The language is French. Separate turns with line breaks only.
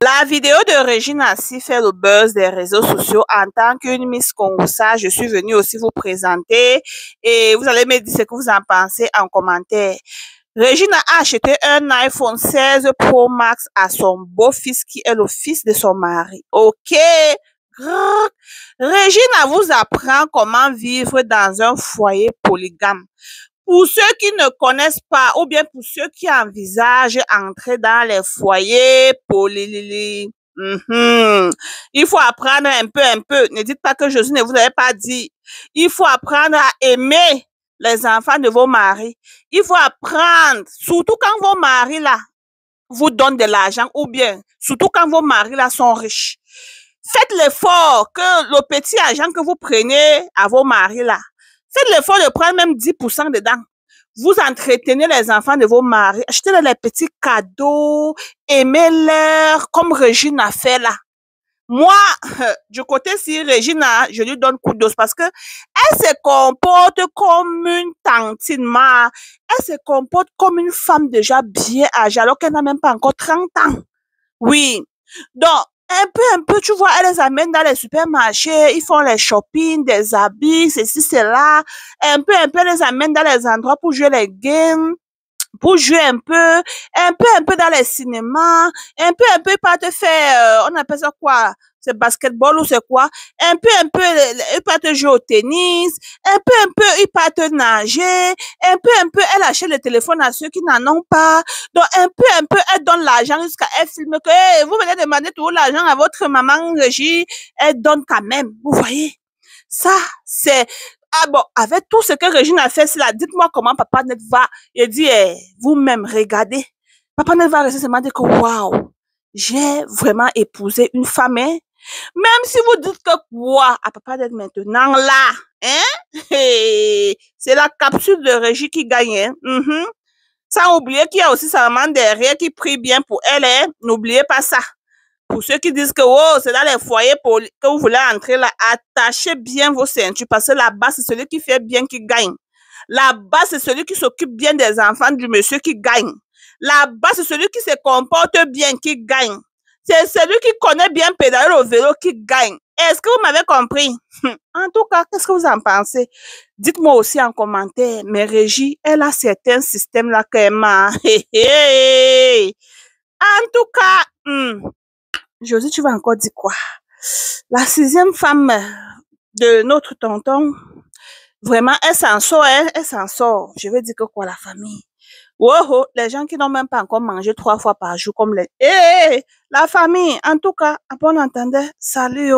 La vidéo de Régine Assi fait le buzz des réseaux sociaux. En tant qu'une Miss Congossa, je suis venue aussi vous présenter et vous allez me dire ce que vous en pensez en commentaire. Régine a acheté un iPhone 16 Pro Max à son beau-fils qui est le fils de son mari. Ok. Régine vous apprend comment vivre dans un foyer polygame. Pour ceux qui ne connaissent pas, ou bien pour ceux qui envisagent entrer dans les foyers polylyliques, il faut apprendre un peu. Ne dites pas que Jésus ne vous avait pas dit. Il faut apprendre à aimer les enfants de vos maris. Il faut apprendre, surtout quand vos maris là vous donnent de l'argent, ou bien, surtout quand vos maris là sont riches. Faites l'effort que le petit argent que vous prenez à vos maris là, faites l'effort de prendre même 10% dedans. Vous entretenez les enfants de vos maris, achetez-leur les petits cadeaux, aimez-leur comme Régine a fait là. Moi, du côté si Régine, je lui donne coup d'os parce que elle se comporte comme une tantine, elle se comporte comme une femme déjà bien âgée alors qu'elle n'a même pas encore 30 ans. Oui. Donc, un peu, tu vois, elle les amène dans les supermarchés, ils font les shopping, des habits, ceci, cela. Un peu, elle les amène dans les endroits pour jouer les games, pour jouer un peu dans les cinémas, un peu, pas te faire, on appelle ça quoi? C'est basketball ou c'est quoi? Un peu, il peut te jouer au tennis, un peu, il peut te nager, un peu, elle achète le téléphone à ceux qui n'en ont pas. Donc, un peu, elle donne l'argent jusqu'à elle filme que, hey, vous venez demander tout l'argent à votre maman Régie, elle donne quand même. Vous voyez? Ça, c'est, ah bon, avec tout ce que Régine a fait, là, dites-moi comment Papa Net va, il dit, vous-même, regardez. Papa Net va rester seulement dire que, waouh, j'ai vraiment épousé une femme, hein. Même si vous dites que quoi à Papa Net maintenant, là, hein, c'est la capsule de Régie qui gagne, hein. Sans oublier qu'il y a aussi sa maman derrière qui prie bien pour elle, hein. N'oubliez pas ça. Pour ceux qui disent que oh, c'est dans les foyers que vous voulez entrer là, attachez bien vos ceintures parce que là-bas, c'est celui qui fait bien qui gagne. Là-bas, c'est celui qui s'occupe bien des enfants du monsieur qui gagne. Là-bas, c'est celui qui se comporte bien qui gagne. C'est celui qui connaît bien pédaler au vélo qui gagne. Est-ce que vous m'avez compris? En tout cas, qu'est-ce que vous en pensez? Dites-moi aussi en commentaire. Mais Régie, elle a certains systèmes là qu'elle m'a. En tout cas, Josie, tu vas encore dire quoi? La 6e femme de notre tonton, vraiment, elle s'en sort, elle s'en sort. Je veux dire que quoi, la famille? Oh, les gens qui n'ont même pas encore mangé 3 fois par jour comme les... la famille, en tout cas, à bon entendeur, salut.